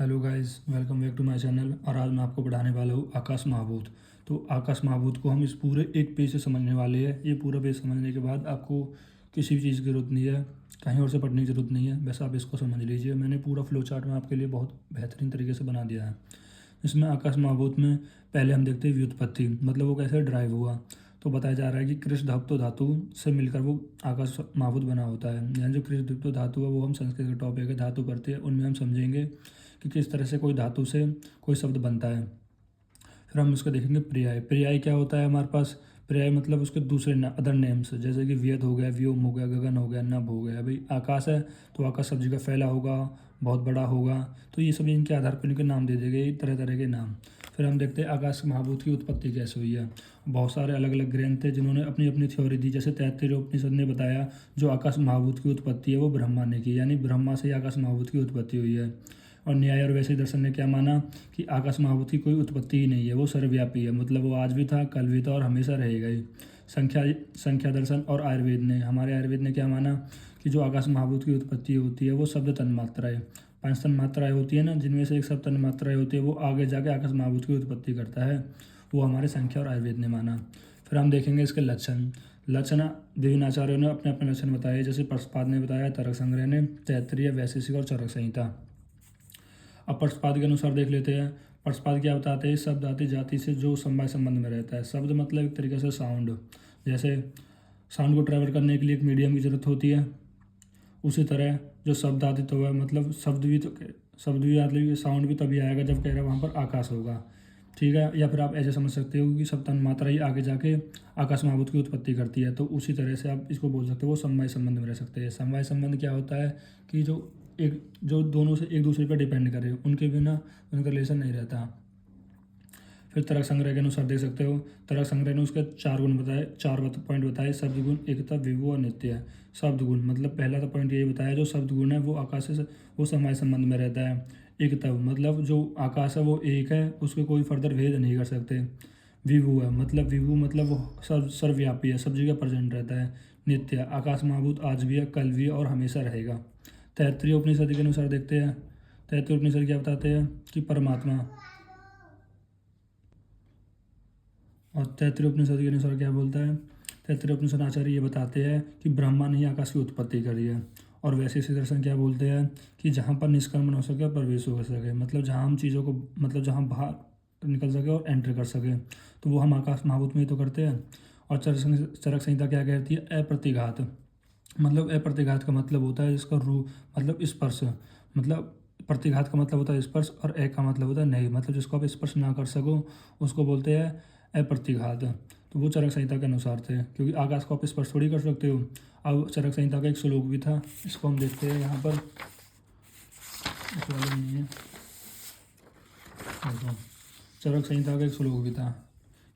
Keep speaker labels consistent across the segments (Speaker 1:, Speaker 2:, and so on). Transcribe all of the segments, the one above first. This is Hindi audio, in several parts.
Speaker 1: Hello guys, welcome back to my channel. और आज मैं आपको पढ़ाने वाला हूँ आकाश महाभूत। तो आकाश महाभूत को हम इस पूरे एक पेज से समझने वाले हैं। ये पूरा पेज समझने के बाद आपको किसी भी चीज़ की ज़रूरत नहीं है, कहीं और से पढ़ने की ज़रूरत नहीं है, बस आप इसको समझ लीजिए। मैंने पूरा फ्लो चार्ट में आपके लिए बहुत बेहतरीन तरीके से बना दिया है। इसमें आकाश महाभूत में पहले हम देखते हैं व्युत्पत्ति, मतलब वो कैसे ड्राइव हुआ। तो बताया जा रहा है कि कृष्ण धातु धातु से मिलकर वो आकाश महाभूत बना होता है। यानी जो कृष्ण धातु धातु है वो हम संस्कृत के टॉपिक है धातु पढ़ते हैं, उनमें हम समझेंगे कि किस तरह से कोई धातु से कोई शब्द बनता है। फिर हम उसको देखेंगे पर्याय। पर्याय क्या होता है हमारे पास? पर्याय मतलब उसके दूसरे अदर नेम्स, जैसे कि व्यद हो गया, व्योम हो गया, गगन हो गया, नभ हो गया। भाई आकाश है तो आकाश सब जगह फैला होगा, बहुत बड़ा होगा, तो ये सभी इनके आधार पर इनके नाम दे दिए गए, तरह तरह के नाम। फिर हम देखते हैं आकाश महाभूत की उत्पत्ति कैसे हुई है। बहुत सारे अलग अलग ग्रंथ थे जिन्होंने अपनी अपनी थ्योरी दी। जैसे तैत्तिरीय उपनिषद ने बताया जो आकाश महाभूत की उत्पत्ति है वो ब्रह्मा ने की, यानी ब्रह्मा से ही आकाश महाभूत की उत्पत्ति हुई है। और न्याय और वैसे दर्शन ने क्या माना कि आकाश महाभूत की कोई उत्पत्ति ही नहीं है, वो सर्वव्यापी है, मतलब वो आज भी था, कल भी था और हमेशा रहेगा ही। संख्या दर्शन और आयुर्वेद ने, हमारे आयुर्वेद ने क्या माना कि जो आकाश महाभूत की उत्पत्ति होती है वो शब्द तन्मात्राएं, 5 तन्मात्राएं होती है ना, जिनमें से एक शब्द तन्मात्राएं होती है, वो आगे जाके आकाश महाभूत की उत्पत्ति करता है, वो हमारे संख्या और आयुर्वेद ने माना। फिर हम देखेंगे इसके लक्षण। लक्षण विभिन्न आचार्यों ने अपने अपने लक्षण बताए, जैसे प्रस्पाद ने बताया, तर्क संग्रह ने, तैत्तिरीय, वैशेषिक और चरक संहिता। अब प्रस्पाद के अनुसार देख लेते हैं। प्रस्पाद क्या बताते हैं? शब्द आदि जाति से जो समवाय संबंध में रहता है। शब्द मतलब एक तरीके से साउंड, जैसे साउंड को ट्रैवल करने के लिए एक मीडियम की जरूरत होती है, उसी तरह जो शब्द आदि तो है, मतलब शब्द भी मतलब साउंड भी तभी आएगा जब कह रहा है वहाँ पर आकाश होगा, ठीक है। या फिर आप ऐसे समझ सकते हो कि सब तन मात्रा ही आगे जाके आकाश महाभूत की उत्पत्ति करती है, तो उसी तरह से आप इसको बोल सकते हो वो समवाय संबंध में रह सकते हैं। समवाय संबंध क्या होता है कि जो दोनों से एक दूसरे पर डिपेंड करे, उनके बिना उनका रिलेशन नहीं रहता। फिर तर्क संग्रह के अनुसार देख सकते हो, तर्क संग्रह ने उसके 4 गुण बताए, 4 पॉइंट बताए। शब्द गुण, एकता, विभु और नित्य है। शब्द गुण मतलब पहला तो पॉइंट यही बताया, जो शब्द गुण है वो आकाश से वो समय संबंध में रहता है। एकता मतलब जो आकाश है वो एक है, उसके कोई फर्दर भेद नहीं कर सकते। विभु है मतलब वो सर्वव्यापी है, सब जगह प्रेजेंट रहता है। नित्य, आकाश महाभूत आज भी है, कल भी है और हमेशा रहेगा। तैत्तिरीय उपनिषद के अनुसार देखते हैं। तैत्तिरीय उपनिषद क्या बताते हैं कि परमात्मा, और तैत्तिरीय उपनिषद के अनुसार क्या बोलता है? तैत्तिरीय उपनिषद आचार्य ये बताते हैं कि ब्रह्मा ने ही आकाश की उत्पत्ति करी है। और वैशेषिक दर्शन क्या बोलते हैं कि जहाँ पर निष्क्रमण हो सके, प्रवेश हो सके, मतलब जहाँ हम चीज़ों को, मतलब जहाँ बाहर निकल सके और एंटर कर सके, तो वो हम आकाश महाभूत में ही तो करते हैं। और चरक संहिता क्या कहती है? अप्रतिघात, मतलब अप्रतिघात का मतलब होता है इसका रूप, मतलब स्पर्श, मतलब प्रतिघात का मतलब होता है स्पर्श, और ए का मतलब होता है नहीं, मतलब जिसको आप स्पर्श ना कर सको उसको बोलते हैं अप्रतिघात। तो वो चरक संहिता के अनुसार थे, क्योंकि आकाश को आप स्पर्श थोड़ी कर सकते हो। अब चरक संहिता का एक श्लोक भी था, इसको हम देखते हैं यहाँ पर, इस वाले में नहीं है, देखो, चरक संहिता का एक श्लोक भी था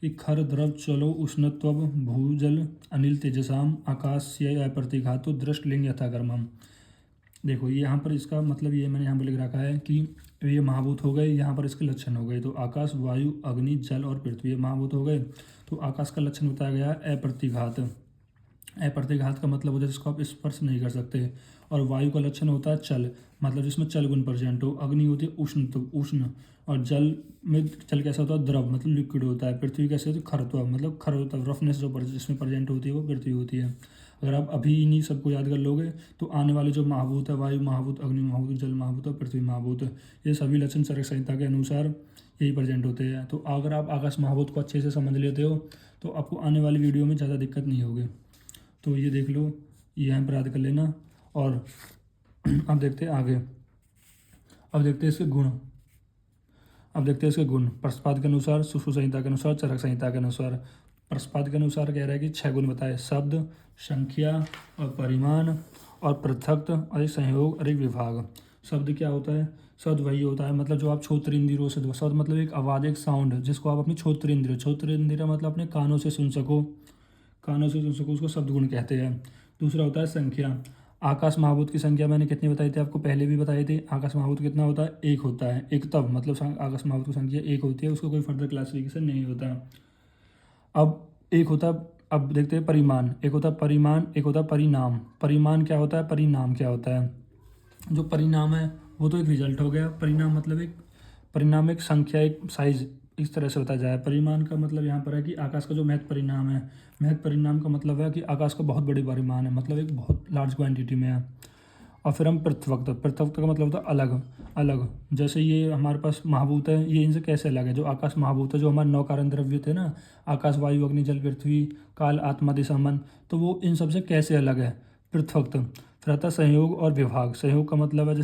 Speaker 1: कि खर द्रव चलो उष्णत्व भूजल अनिल तेजसाम आकाश प्रतिघातु दृष्टलिंग यथाकर्मम। देखो ये यहाँ पर इसका मतलब ये मैंने यहाँ पर लिख रखा है कि ये महाभूत हो गए, यहाँ पर इसके लक्षण हो गए। तो आकाश, वायु, अग्नि, जल और पृथ्वी ये महाभूत हो गए। तो आकाश का लक्षण बताया गया है अप्रतिघात। अप्रतिघात का मतलब होता है जिसको आप स्पर्श नहीं कर सकते। और वायु का लक्षण होता है चल, मतलब जिसमें चल गुण प्रेजेंट हो। अग्नि होती है उष्ण, तो उष्ण। और जल में जल कैसा होता है? द्रव, मतलब लिक्विड होता है। पृथ्वी कैसे होती है? खरत्व, मतलब खर होता है, रफनेस जो जिसमें प्रेजेंट होती है वो पृथ्वी होती है। अगर आप अभी इन्हीं सबको याद कर लोगे तो आने वाले जो महाभूत है, वायु महाभूत, अग्नि महाभूत, जल महाभूत और पृथ्वी महाभूत, ये सभी लक्षण चरक संहिता के अनुसार यही प्रेजेंट होते हैं। तो अगर आप आकाश महाभूत को अच्छे से समझ लेते हो तो आपको आने वाली वीडियो में ज़्यादा दिक्कत नहीं होगी। तो ये देख लो, ये यहाँ पर याद कर लेना। और अब देखते हैं आगे, अब देखते हैं इसके गुण। प्रस्पाद के अनुसार, सुश्रु संहिता के अनुसार, चरक संहिता के अनुसार। प्रस्पाद के अनुसार कह रहा है कि 6 गुण बताए: शब्द, संख्या और परिमाण और पृथक और एक संयोग और एक विभाग। शब्द क्या होता है? शब्द वही होता है मतलब जो आप श्रोत्र इंद्रियों से, शब्द मतलब एक आवाज़, एक साउंड, जिसको आप अपनी श्रोत्र इंद्रिय मतलब अपने कानों से सुन सको, उसको शब्द गुण कहते हैं। दूसरा होता है संख्या। आकाश महाभूत की संख्या मैंने कितनी बताई थी आपको? पहले भी बताई थी। आकाश महाभूत कितना होता है? एक होता है। एक तब मतलब आकाश महाभूत की संख्या एक होती है, उसको कोई फर्दर क्लासिफिकेशन नहीं होता। अब एक होता है, अब देखते हैं परिमाण। एक होता है परिमाण, एक होता है परिणाम। परिमाण क्या होता है? परिणाम क्या होता है? जो परिणाम है वो तो एक रिजल्ट हो गया। परिणाम मतलब एक परिणाम, एक संख्या, एक साइज, इस तरह से बताया जाए। परिमाण का मतलब यहाँ पर है कि आकाश का जो महत्व परिणाम है, महत्व परिणाम का मतलब है कि आकाश का बहुत बड़ी परिमाण है, मतलब एक बहुत लार्ज क्वांटिटी में है। और फिर हम पृथ्वक, पृथ्वक का मतलब होता है अलग अलग। जैसे ये हमारे पास महाभूत है, ये इनसे कैसे अलग है। जो आकाश महाभूत है, जो हमारे 9 कारण द्रव्य थे ना, आकाश, वायु, अग्नि, जल, पृथ्वी, काल, आत्मा, दिशा, मन, तो वो इन सबसे कैसे अलग है, पृथ्वक। फिर आता है संयोग और विभाग। संयोग का मतलब है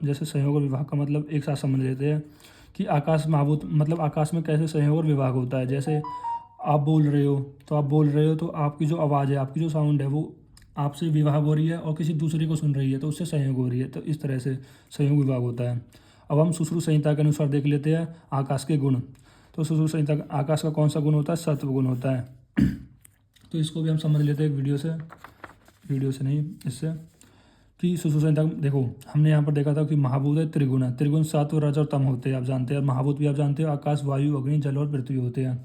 Speaker 1: जैसे संयोग और विभाग का मतलब एक साथ समझ लेते हैं कि आकाश महाभूत मतलब आकाश में कैसे संयोग और विभाग होता है। जैसे आप बोल रहे हो, तो आपकी जो आवाज़ है, आपकी जो साउंड है, वो आपसे विभाग हो रही है और किसी दूसरे को सुन रही है, तो उससे संयोग हो रही है। तो इस तरह से संयोग विभाग होता है। अब हम सुश्रुत संहिता के अनुसार देख लेते हैं आकाश के गुण। तो सुश्रुत संहिता आकाश का कौन सा गुण होता है, सत्व गुण होता है। तो इसको भी हम समझ लेते हैं एक वीडियो से नहीं, इससे कि सुश्रुत संहिता देखो, हमने यहाँ पर देखा था कि महाभूत है त्रिगुण है। त्रिगुण सत्व, रज और तम होते हैं, आप जानते हैं। महाभूत भी आप जानते हो, आकाश, वायु, अग्नि, जल और पृथ्वी होते हैं।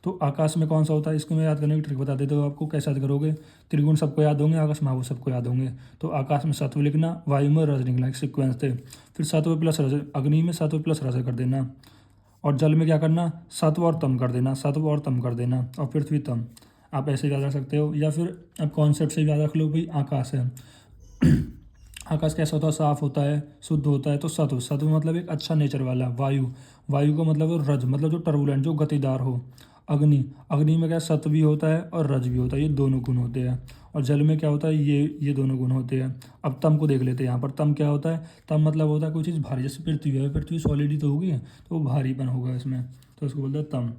Speaker 1: तो आकाश में कौन सा होता है, इसको मैं याद करने की ट्रिक बता देता हूँ आपको, कैसे याद करोगे। त्रिगुण सबको याद होंगे, आकाश महाभूत सबको याद होंगे। तो आकाश में सत्व लिखना, वायु में रज लिखना, एक सिक्वेंस थे। फिर सत्व प्लस रज, अग्नि में सत्व प्लस रज कर देना, और जल में क्या करना, सत्व और तम कर देना, सत्व और तम कर देना, और पृथ्वी तम। आप ऐसे याद रख सकते हो, या फिर अब कॉन्सेप्ट से याद रख लो भाई, आकाश है। आकाश कैसा होता है, साफ होता है, शुद्ध होता है। तो सत्व, सत्व मतलब एक अच्छा नेचर वाला। वायु, वायु का मतलब रज, मतलब जो टर्बुलेंट, जो गतिदार हो। अग्नि, अग्नि में क्या सत्व भी होता है और रज भी होता है, ये दोनों गुण होते हैं। और जल में क्या होता है, ये दोनों गुण होते हैं। अब तम को देख लेते हैं यहाँ पर। तम क्या होता है, तम मतलब होता है कोई चीज़ भारी, जैसे पृथ्वी है, पृथ्वी सॉलिड ही तो होगी, तो वो भारीपन होगा इसमें, तो उसको बोलते हैं तम।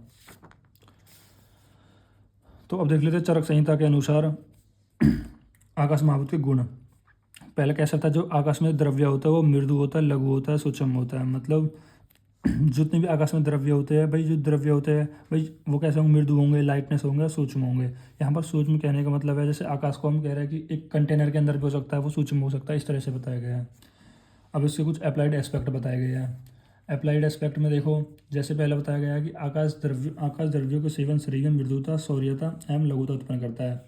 Speaker 1: तो अब देख लेते हैं चरक संहिता के अनुसार आकाश महाभूत के गुण। पहले कैसा था, जो आकाश में द्रव्य होता है वो मृदु होता है, लघु होता है, सूक्ष्म होता है। मतलब जितने भी आकाश में द्रव्य होते हैं भाई, जो द्रव्य होते हैं भाई, वो कैसे होंगे, मृदु होंगे, लाइटनेस होंगे, सूक्ष्म होंगे। यहाँ पर सूक्ष्म कहने का मतलब है, जैसे आकाश को हम कह रहे हैं कि एक कंटेनर के अंदर भी हो सकता है, वो सूक्ष्म हो सकता है, इस तरह से बताया गया है। अब इसके कुछ अप्लाइड एस्पेक्ट बताए गए हैं। अप्लाइड एस्पेक्ट में देखो, जैसे पहले बताया गया है कि आकाश द्रव्यों के सेवन शरीर में मृदुता, सौर्यता एवं लघुता उत्पन्न करता है।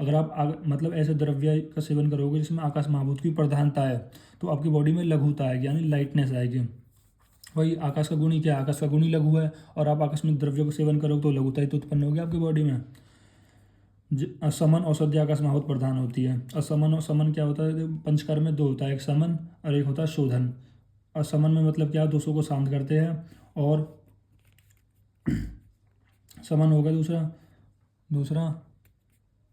Speaker 1: अगर आप मतलब ऐसे द्रव्य का सेवन करोगे जिसमें आकाश महाभूत की प्रधानता है, तो आपकी बॉडी में लघुता आएगी, यानी लाइटनेस आएगी। वही आकाश का गुण ही क्या है, आकाश का गुण ही लघु है, और आप आकस्मिक द्रव्यों का सेवन करोगे तो लघुता ही तो उत्पन्न होगी आपकी बॉडी में। असमन औषधि आकाश में बहुत प्रधान होती है। असमन और समन क्या होता है, पंचकर्म में दो होता है, एक समन और एक होता है शोधन। असमन में मतलब क्या, दोषों को शांत करते हैं, और समन हो गया दूसरा दूसरा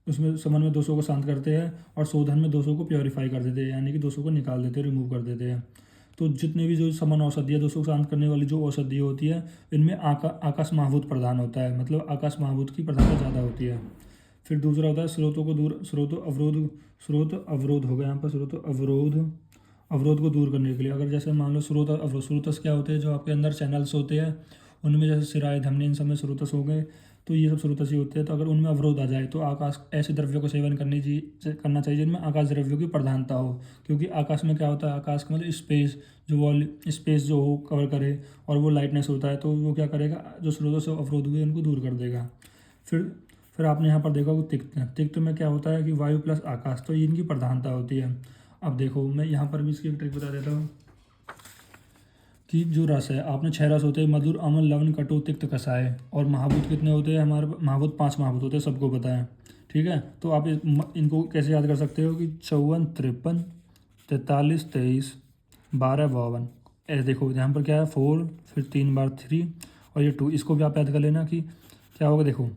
Speaker 1: उसमें समन में दोषों को शांत करते हैं, और शोधन में दोषों को प्योरीफाई कर देते हैं, यानी कि दोषों को निकाल देते हैं, रिमूव कर देते हैं। तो जितने भी जो समन औषधि है, दोषों को शांत करने वाली जो औषधि होती है, इनमें आकाश महाभूत प्रधान होता है, मतलब आकाश महाभूत की प्रधानता ज़्यादा होती है। फिर दूसरा होता है स्रोतों को दूर, स्रोत अवरोध हो गया यहाँ पर, स्रोत अवरोध को दूर करने के लिए। अगर जैसे मान लो स्रोत अवरोध, स्रोतस क्या होते हैं, जो आपके अंदर चैनल्स होते हैं, उनमें जैसे सिराय, धमनी, इन सब में स्रोतस हो गए, तो ये सब स्रोतस ही होते हैं। तो अगर उनमें अवरोध आ जाए, तो आकाश ऐसे द्रव्यों को सेवन करना चाहिए जिनमें आकाश द्रव्यों की प्रधानता हो। क्योंकि आकाश में क्या होता है, आकाश का मतलब स्पेस जो हो कवर करे, और वो लाइटनेस होता है, तो वो क्या करेगा, जो स्रोतों से अवरोध हुए उनको दूर कर देगा। फिर आपने यहाँ पर देखा कि तिक्त में क्या होता है कि वायु प्लस आकाश, तो इनकी प्रधानता होती है। अब देखो, मैं यहाँ पर भी इसकी एक ट्रिक बता देता हूँ कि जो रस है, आपने 6 रस होते हैं, मधुर, अम्ल, लवण, कटु, तिक्त, कषाय। और महाभूत कितने होते हैं, हमारे महाभूत 5 महाभूत होते हैं, सबको पता है, ठीक है। तो आप इनको कैसे याद कर सकते हो कि 54, 53, 43, 23, 12, 52। ऐसे देखो यहाँ पर क्या है, 4, फिर 3 बार 3, और ये 2, इसको भी आप याद कर लेना कि क्या होगा। देखो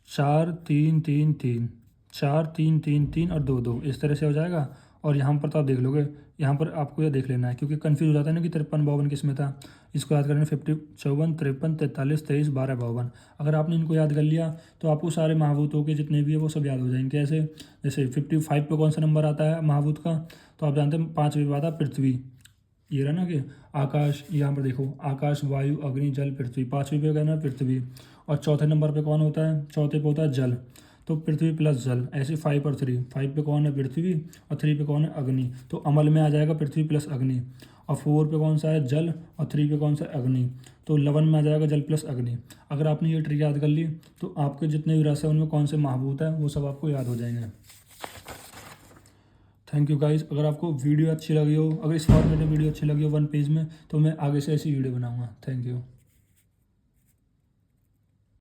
Speaker 1: 4 3 3 3, 4 3 3 3 और 2 2, इस तरह से हो जाएगा। और यहाँ पर तो आप देख लोगे, यहाँ पर आपको यह देख लेना है, क्योंकि कन्फ्यूज हो जाता है ना कि 53 52 किस में था। इसको याद करना, 50 54 53 43 23 12 52। अगर आपने इनको याद कर लिया, तो आपको सारे महाभूतों के जितने भी है वो सब याद हो जाएंगे। कैसे, जैसे 55 पे कौन सा नंबर आता है महाभूत का, तो आप जानते हैं 5वें पे आता है पृथ्वी। ये रहा ना कि आकाश, यहाँ पर देखो आकाश, वायु, अग्नि, जल, पृथ्वी। 5वें पे कहना है पृथ्वी। और चौथे नंबर पे कौन होता है, चौथे पे होता है जल, तो पृथ्वी प्लस जल। ऐसे 5 और 3, 5 पे कौन है पृथ्वी, और 3 पे कौन है अग्नि, तो अमल में आ जाएगा पृथ्वी प्लस अग्नि। और 4 पे कौन सा है जल, और 3 पे कौन सा है अग्नि, तो 11 में आ जाएगा जल प्लस अग्नि। अगर आपने ये ट्रिक याद कर ली, तो आपके जितने भी रस है उनमें कौन से महाभूत है वो सब आपको याद हो जाएंगे। Thank you guys. अगर आपको वीडियो अच्छी लगी हो, अगर इस फॉर्मेट में वीडियो अच्छी लगी हो 1 पेज में, तो मैं आगे से ऐसी वीडियो बनाऊंगा। Thank you.